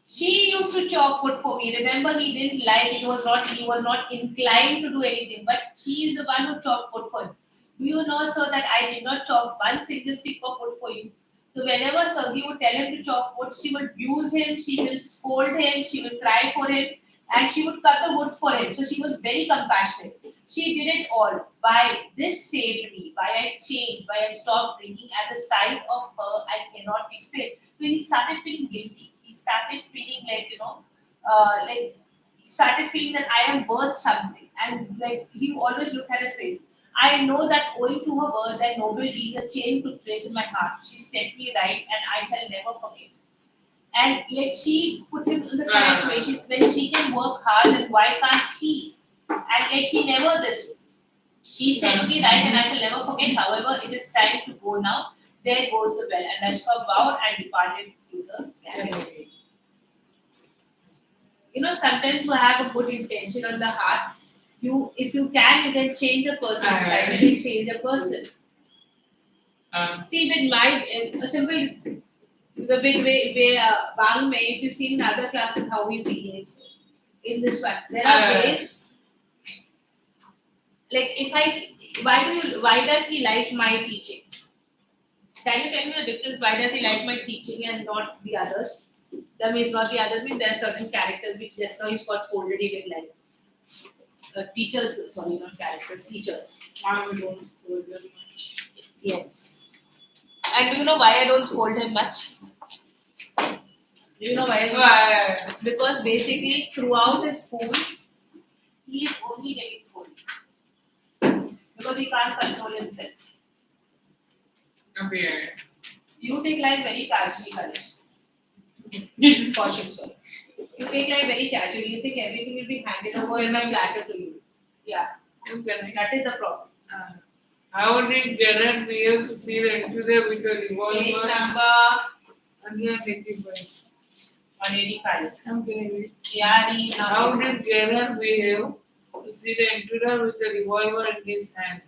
B: she used to chop wood for me. Remember, he didn't like, he was not inclined to do anything, but she is the one who chopped wood for him. Do you know, sir, that I did not chop one single stick of wood for you? So whenever Sergey would tell him to chop wood, she would abuse him, she will scold him, she will cry for him, and she would cut the wood for him. So she was very compassionate. She did it all. Why? This saved me. Why I changed. Why I stopped drinking. At the sight of her, I cannot explain. So he started feeling guilty. He started feeling like, you know, he started feeling that I am worth something. And like he always looked at his face. I know that owing to her words and noble deeds, a change took place in my heart. She set me right, and I shall never forget. And like she put him in the correct way. When she can work hard, then why can't he? And like he never this. She set me right, and I shall never forget. However, it is time to go now. There goes the bell. And Ashka bowed and departed to the gallery. You know, sometimes you have a good intention on the heart. If you can change a person's life. You can change a person. See, with my a simple, the big way, Bang May, if you've seen in other classes how he behaves in this one, there are ways. like why does he like my teaching? Can you tell me the difference? Why does he like my teaching and not the others? That means not the others means there are certain characters which just now he's got folded in like teachers, sorry, not characters, teachers.
A: I don't hold them much.
B: Yes. And do you know why I don't scold him much? Do you know why?
D: Why?
B: Because basically throughout his school, he is only getting scolded. Because he can't control himself.
D: Okay.
B: You take life very casually, Kalesh. Caution, sorry. You take life very casually. You think everything will be handed over in a platter to you. Yeah,
D: Okay.
B: that is the problem.
D: How did Gerard behave to see the intruder with a
B: Page
D: revolver?
B: number
D: 185.
B: 185.
D: Okay.
B: Yeah, read now.
D: How did Gerard behave to see the intruder with a revolver in his hand?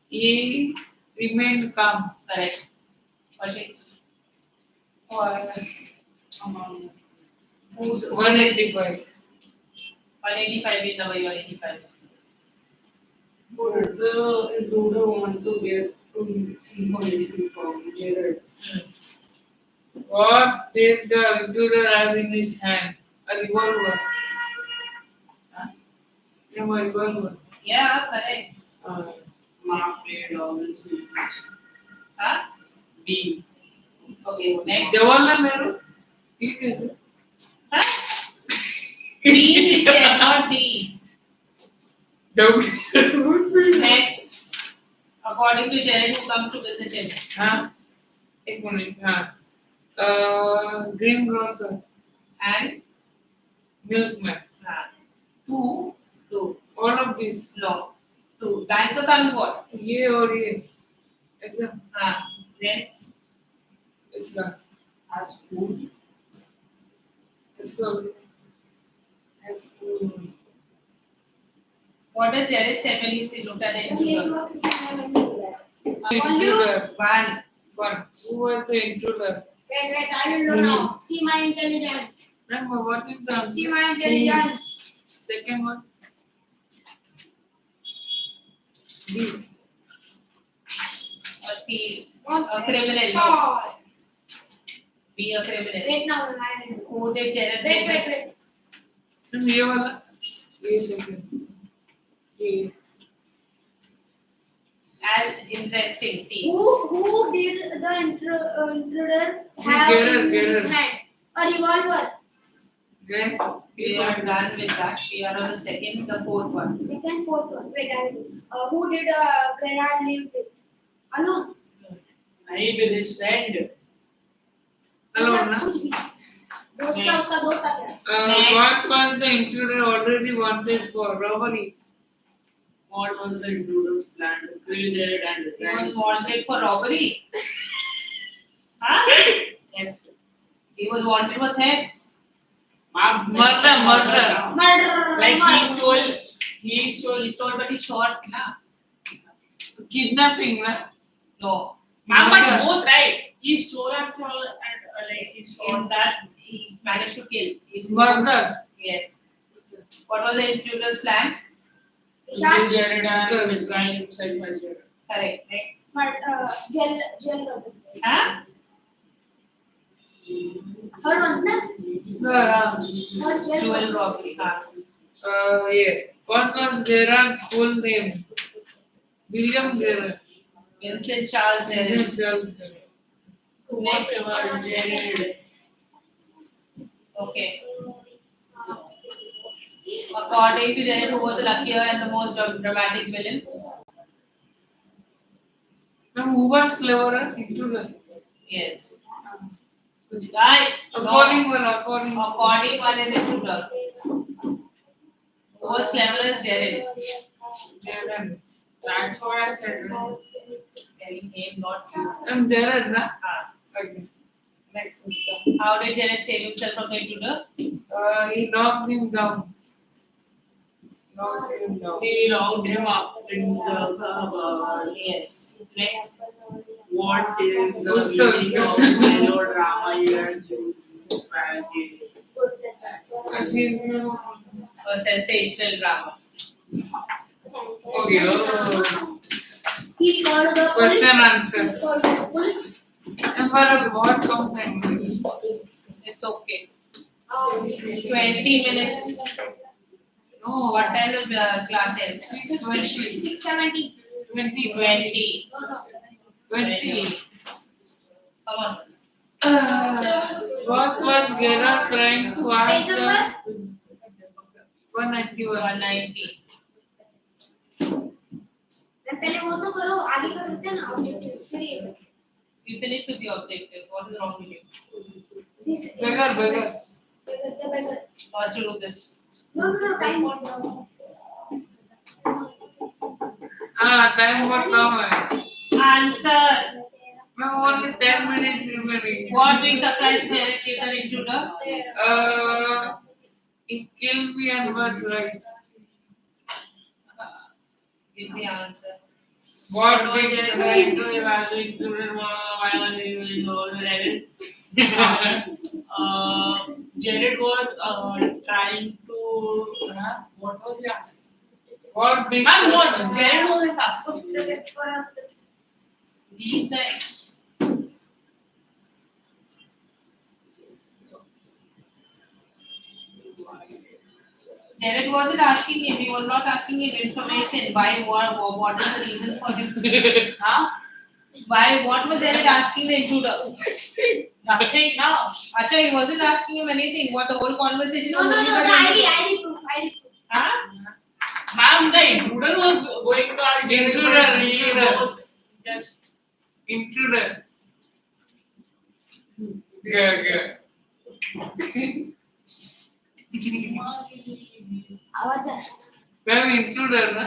D: He remained calm.
B: Correct. Washing.
D: Why?
B: Who's
D: 185.
B: 185 in number 185.
A: Would the intruder want to get information from Jared?
D: What did the intruder have in his hand? A revolver. Huh? Yeah, a revolver.
B: Yeah, correct.
A: Mark played all this information.
B: Huh?
A: B.
B: Okay, next.
D: Jawaharlal Nehru ठीक है sir
B: Huh? B is there, not D. Next. According to Jared, who comes to visit him.
D: हाँ एक minute हाँ greengrocer
B: And
D: milkman
B: two.
D: all of this
B: No. Two. Banker comes what?
D: ये और ये ऐसा
B: Then
D: इसका
A: As food.
D: इसका इसको
B: what does Jared say when he looked at the intruder?
D: intruder
B: One.
D: who was the intruder
C: Wait, I will know now. See my intelligence.
D: remember what is the
C: See
D: answer
C: my intelligence.
D: second one B
B: A thief.
C: What?
B: A criminal.
C: Oh.
B: Be a criminal.
C: Wait now, man.
B: Who did Jared?
C: Wait.
D: then ये वाला ये second ये
B: As interesting. See.
C: Who did the intruder have in his hand? A revolver.
D: then
B: We are done with that. We are on the second, the fourth one.
C: Second, fourth one. Wait, I will. Who did Gerard live with? Alone.
A: I with his friend.
D: hello ना
C: कुछ भी. दोस्त का उसका दोस्त आ गया.
D: what was the intruder already wanted for robbery
A: What was the intruder's plan to kill Jared and his
B: He
A: friends?
B: was wanted for robbery. Huh?
A: Theft.
B: He was wanted for theft.
D: murder
C: Murder.
A: Like
C: Murder.
A: he stole,
B: but he shot, na?
D: kidnapping ना
B: No.
A: Ma'am, but
D: Murder.
A: both right. He stole and like he
B: In
A: stole.
B: that, he managed to kill.
D: murder
B: Yes. What was the intruder's plan?
A: Kill Jared and his guy himself as Jared.
B: Correct. Next.
C: Jail robbery.
B: Huh?
C: Third one, na? Third jail
B: Jewel
C: robbery.
B: robbery. Huh?
D: yeah what was Gerard's full name William Gerard
B: Vincent Charles Jared.
D: William Charles Gerard
A: Next ever Jared.
B: Okay. According to Jared, who was the luckier and the most dramatic villain?
D: now who was cleverer intruder
B: Yes. Right.
D: according
B: No.
D: one according
B: According one is intruder. Who was clever as Jared?
D: Gerard
A: That's what I said. Right?
B: Telling him not you.
D: I'm Gerard na
B: Ah.
D: okay next is
B: How did Jared save himself from the intruder?
D: he knocked him down
A: He locked him up in the cupboard.
B: Yes. Next.
A: What is the
D: Usto,
A: meaning
D: usto.
A: of melodrama you are choosing to package?
D: she's
B: A sensational drama.
D: Okay.
C: He called the
D: Question
C: police.
D: answers.
C: He called the police.
D: And for what comes in?
B: It's okay. 20 minutes.
D: No.
B: What time of class ends?
D: 6:20.
C: 6:70.
D: 20.
B: 20.
D: 20.
B: Come on.
D: What was Gera trying to ask
C: Page number?
D: the 191?
B: 190.
C: पहले वो तो करो आगे का करते हैं ना objective फिर ये
B: You finish with the objective. What is wrong with you?
C: this
D: Beggars.
C: the beggar
B: First to do this.
C: no time
D: Time what now?
B: Answer.
D: Ma'am, only 10 minutes remaining.
B: What big surprise Jared gave the intruder?
D: It killed me and was right.
B: Give the answer.
D: What big surprise?
A: Jared was trying to. What was he asking?
D: What big
A: Ma'am, what?
D: surprise?
A: Jared wasn't asking.
B: Leave the X. Jared wasn't asking him. He was not asking him information. Why? What is the reason for him?
A: Huh?
B: Why? What was Jared asking the intruder?
A: Nothing now.
B: Acha, he wasn't asking him anything. What the whole conversation
C: no
B: was
C: no
B: only
C: no
B: about
C: the
B: the
C: ID proof
B: Huh?
A: Ma'am, the intruder was going to ask Jared.
D: Intruder.
A: Just.
D: Intruder. Yeah.
C: आवाज आ
D: Ma'am, intruder, na?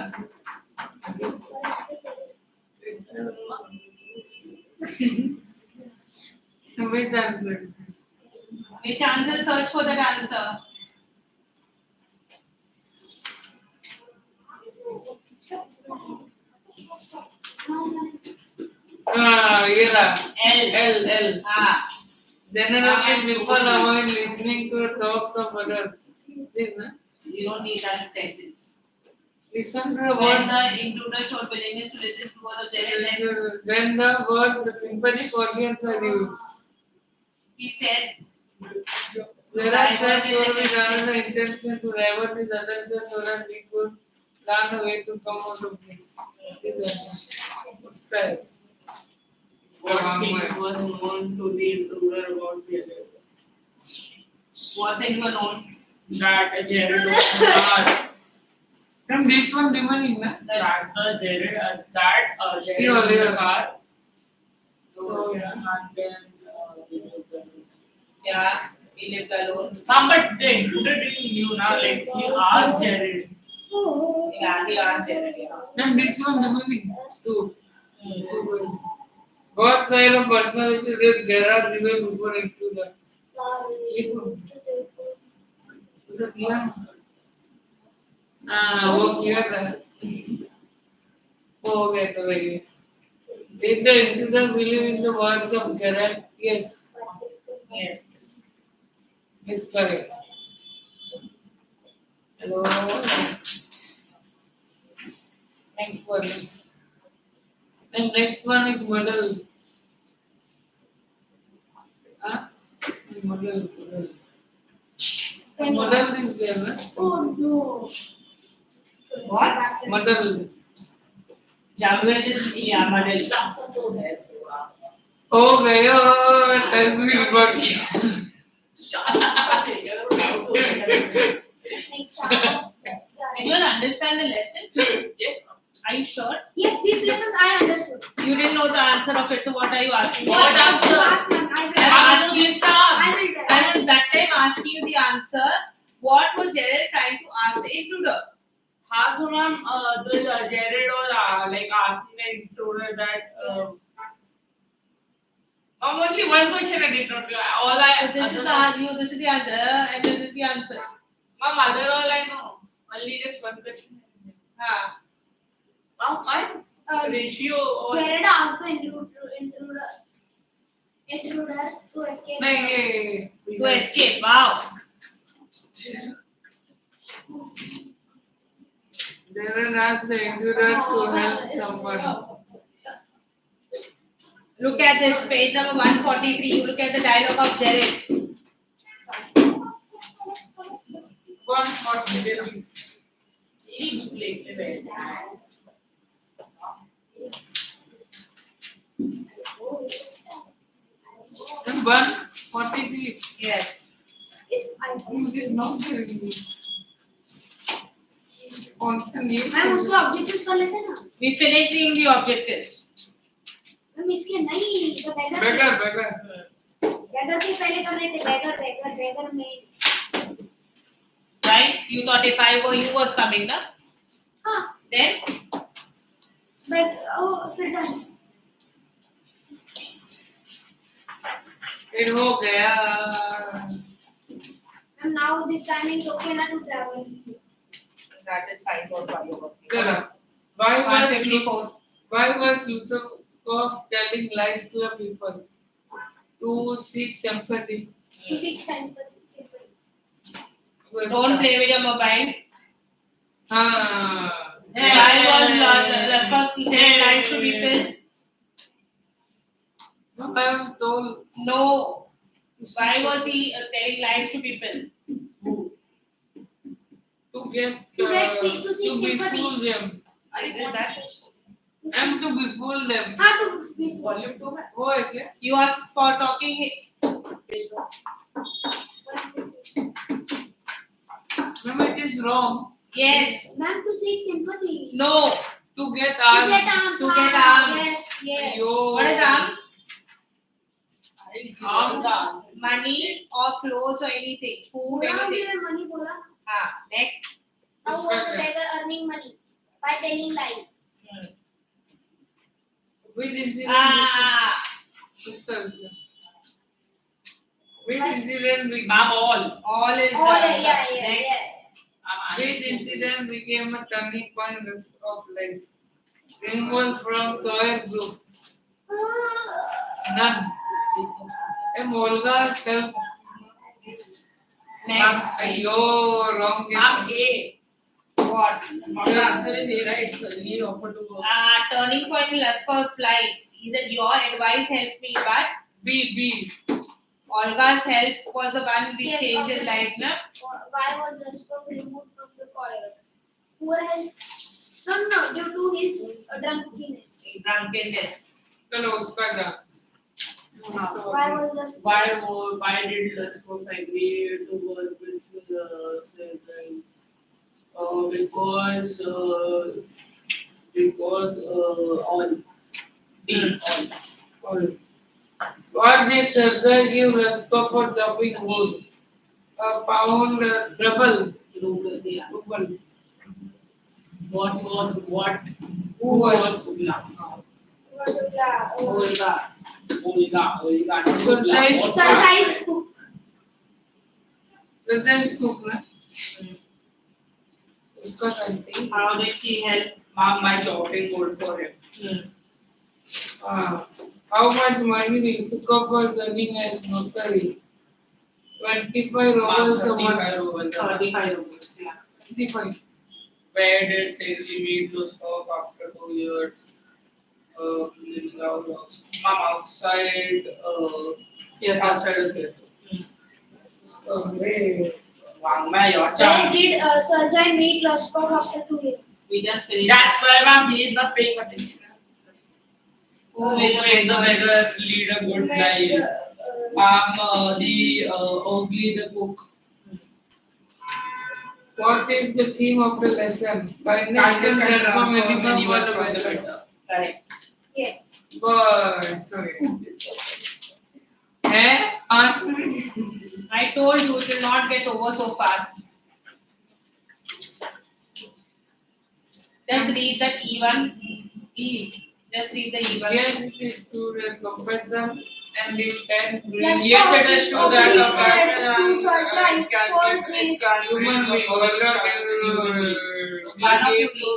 D: Which answer?
B: Which answer? Search for that answer.
D: Ira.
B: L.
D: L.
B: Ah.
D: Generally, people avoid listening to talks of others. This, na?
B: You don't need that sentence.
D: Listen to
B: When
D: what
B: the intruder showed willingness to listen to words of Jared, then
D: when the words sympathetic audience are used.
B: he said,
D: There are steps where we learn the intention to divert his attention so that we could learn a way to come out of this. Style.
A: What things was known to the intruder about the other?
B: what things were known?
A: That Jared was not.
D: From this one remaining, na?
A: That Jared
D: You
A: was in
D: only-
A: the car.
D: Oh,
A: yeah. And then.
B: Yeah, he lived alone.
A: But the intruder didn't knew now. Like he asked Jared.
B: Yeah, he asked Jared. Yeah.
D: From this one remaining. Two. What style of personality did Gerard reveal before intruder? उधर किया वो किया था वो हो गया तो वही did the intruder believe in the words of Gerard? Yes. Yes, correct. Hello. Next one is. And next one is model. Huh? Model. Model is there, na?
C: oh no
B: What?
D: Model.
A: Jared is Model.
D: हो गयो तस्वीर बाकी
B: Did you understand the lesson?
A: Yes.
B: Are you sure?
C: yes this lesson I understood
B: You didn't know the answer of it, so what are you asking?
A: What answer?
C: Ask ma'am, I will
B: I'm asking you
C: I will tell.
B: I was that time asking you the answer. What was Jared trying to ask the intruder?
A: हाँ so ma'am, the Jared was like asking the intruder that. Only one question I did not know. All I.
B: So this is the answer. This is the answer, and this is the answer.
A: Ma'am, other all I know. Only just one question.
B: Ah.
A: Ma'am, fine. Ratio or.
C: Jared asked the intruder to escape.
D: नहीं ये
B: To escape. Wow.
D: There Jared asked the intruder to help someone.
B: Look at this page number 143. You look at the dialogue of Jared.
D: 143. And 143.
B: Yes.
D: It is not very easy. Constant ये
C: ma'am उसके objectives कर लेते हैं ना
B: We finished doing the objectives.
C: Ma'am इसके नहीं तो
D: beggar.
C: Bagger के पहले कर लेते बैगर में
B: Right? You thought if I were you was coming, na?
C: हाँ
B: Then
C: फिर डन
D: फिर हो गया.
C: Ma'am now this time is okay ना to travel
B: that is fine for Pablo.
D: Correct. Why was Lusakov telling lies to the people? To seek sympathy.
C: To six simple
B: Don't play with your mobile.
D: हाँ.
B: Why was Laskov telling lies to people?
D: No, I am told.
B: No. Why was he telling lies to people?
D: To get
C: to seek
D: to
C: sympathy.
D: befool them.
B: I did that.
D: And to befool them.
C: हाँ to before
A: Volume 2 में
D: वो है क्या?
B: You are for talking.
D: No, it is wrong.
B: Yes.
C: Ma'am to seek sympathy
B: No.
D: To get
C: to
D: arms.
C: get arms
B: To get arms.
C: yes
D: Yo.
B: What is arms?
D: Arms.
B: Money or clothes or anything. Food,
C: बोला
B: anything.
C: मैं money बोला
B: Next.
C: how was the beggar earning money by telling lies
D: Which incident? उसका. Which incident became?
A: Ma'am, all.
B: All is
C: all
B: done.
C: yeah
B: Next.
D: Which incident became a turning point of life? Removal from Sawyer Group. None. And Olga's help.
B: Next.
D: Ayyo, wrong
A: Ma'am,
D: question.
A: A.
B: What?
A: The answer is A, right? So he offered to work.
B: Turning point in Laskov's life. He said, your advice helped me, but
D: B.
B: Olga's help was the one which
C: Yes,
B: changed his
C: okay.
B: life, na?
C: why was Laskov removed from the choir poor health no due to his drunkenness
B: Drunkenness.
D: चलो उसका dance.
C: why was Laskov
A: Why did Laskov agree to work with Sergei? Because all. D. All.
D: What did Sergei give Raskov for chopping wood? A pound double.
A: Ruble, yeah.
D: Ruble.
A: What was what?
D: Who was?
A: Ugla.
C: was
A: Olga. Not
D: Sergei
A: Ugla.
C: Sergei's cook
D: Sergei's cook, ना? उसका fancy.
A: How did he help Mom by chopping wood for him?
D: How much money Raskov was earning as notary? 25 rubles a month.
A: 35 rubles, yeah.
D: 25.
A: Where did Sergei meet Laskov after 2 years? Mom, outside the theater.
C: where did Sergei meet Laskov after 2 years
B: We just finished.
A: That's why, ma'am, he is not paying attention. Who made the beggar lead a good life? Ugly the cook.
D: What is the theme of the lesson? Kindness can transform anyone for the better.
A: Correct.
C: yes
D: But sorry. Answer.
B: I told you it will not get over so fast. Just read the E1.
D: E.
B: Just read the E1.
D: Yes, it is to the comparison and it can bring
C: Laskov
A: Yes, it is
C: is
A: true that
C: obligated
A: the
C: to Sergei for this
D: human being.
A: One of you know,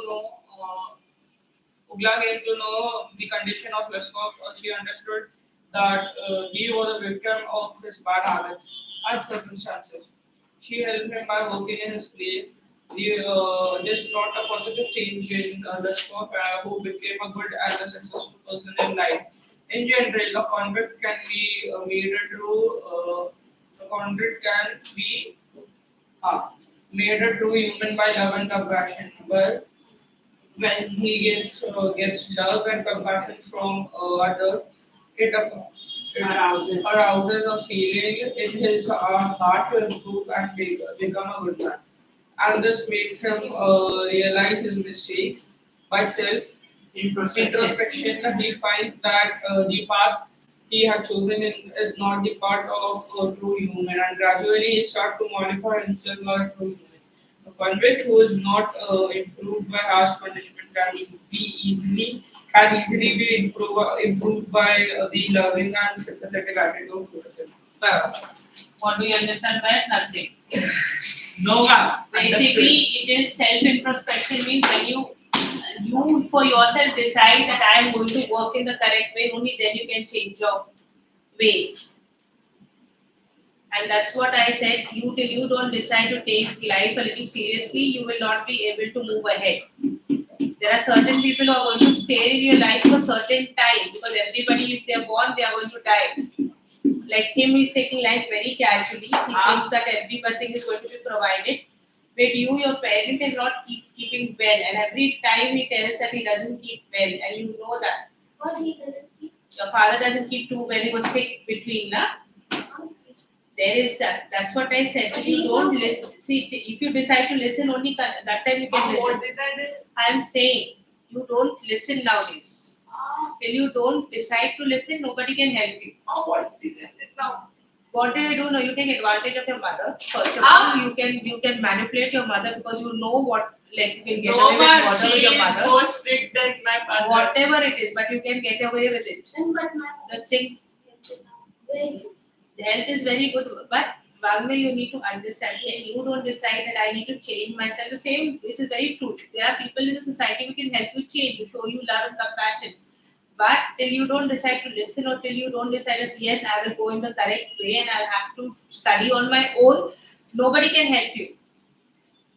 A: Ugla came to know the condition of Laskov. She understood that he was a victim of his bad habits and circumstances. She helped him by working in his place This brought a positive change in Leskov, who became a good and a successful person in life. In general, a convict can be a convict can be uh, made a true human by love and compassion. But when he gets love and compassion from others, it, arouses a feeling in his heart to improve and become a good man. And this makes him realize his mistakes by self introspection. He finds that the path he had chosen is not the path of a true human, and gradually he starts to modify himself as a true human. A convict who is not improved by harsh punishment can easily be improved by the loving and sympathetic attitude towards him.
B: What do you understand by it? Nothing.
A: No, ma'am.
B: Basically, it is self-introspection means when you for yourself decide that I am going to work in the correct way, only then you can change your ways. And that's what I said. Till you don't decide to take life a little seriously, you will not be able to move ahead. There are certain people who are going to stay in your life for certain time because everybody, if they are born, they are going to die. Like him, he's taking life very casually. He thinks that everything is going to be provided. But your parent is not keeping well, and every time he tells that he doesn't keep well, and you know that.
C: What he doesn't keep?
B: Your father doesn't keep too well. He was sick between, na? There is that. That's what I said. If you don't listen, see, if you decide to listen only that time you can listen.
A: What did I do?
B: I am saying you don't listen nowadays. Till you don't decide to listen, nobody can help you.
A: What did I do now?
B: What do you do now? You take advantage of your mother. First of all, you can manipulate your mother because you know what, like you can get away with whatever your mother.
A: More strict than my father.
B: Whatever it is, but you can get away with it.
C: But my
B: Let's say
C: very
B: the health is very good, but Wagner, you need to understand that you don't decide that I need to change myself. The same, it is very true. There are people in the society who can help you change, who show you love and compassion. But till you don't decide to listen or till you don't decide that yes, I will go in the correct way and I'll have to study on my own, nobody can help you.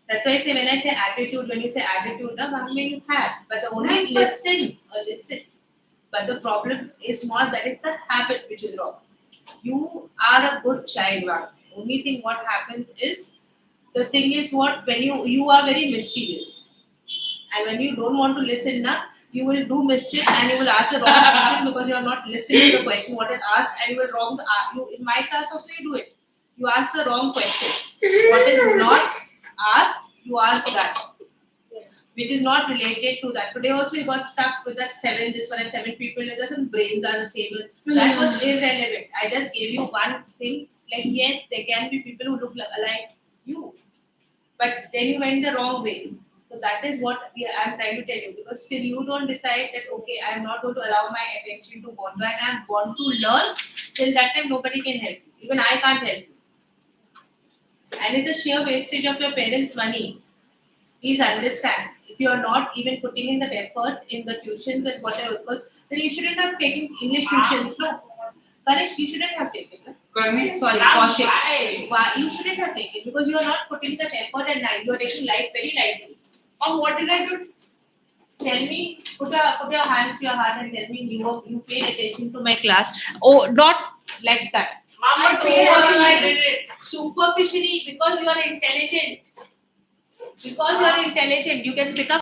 B: That's why I say when I say attitude, when you say attitude, now Wagner you have. But the only listen. But the problem is not that it's the habit which is wrong. You are a good child, Wagner. Only thing what happens is the thing is what when you are very mischievous. And when you don't want to listen now, you will do mischief and you will ask the wrong question because you are not listening to the question what is asked and you will wrong the you in my class also you do it. You ask the wrong question. What is not asked, you ask that.
C: yes.
B: Which is not related to that. Today also you got stuck with that this one and 7 people, the brains are the same. That was irrelevant. I just gave you one thing, like yes, there can be people who look like you. But then you went the wrong way. So that is what I'm trying to tell you. Because till you don't decide that okay, I'm not going to allow my attention to wander and I want to learn, till that time nobody can help you. Even I can't help you. And it's a sheer wastage of your parents' money. Please understand. If you are not even putting in that effort in the tuitions and whatever, then you shouldn't have taken English tuitions. No. Ganesh, you shouldn't have taken. Sorry, Kaushik. Why you shouldn't have taken because you are not putting that effort and you are taking life very lightly. What did I do? Tell me, put your hands to your heart and tell me you paid attention to my class. Oh, not like that.
A: Mama
B: Superficially because you are intelligent. Because you are intelligent, you can pick up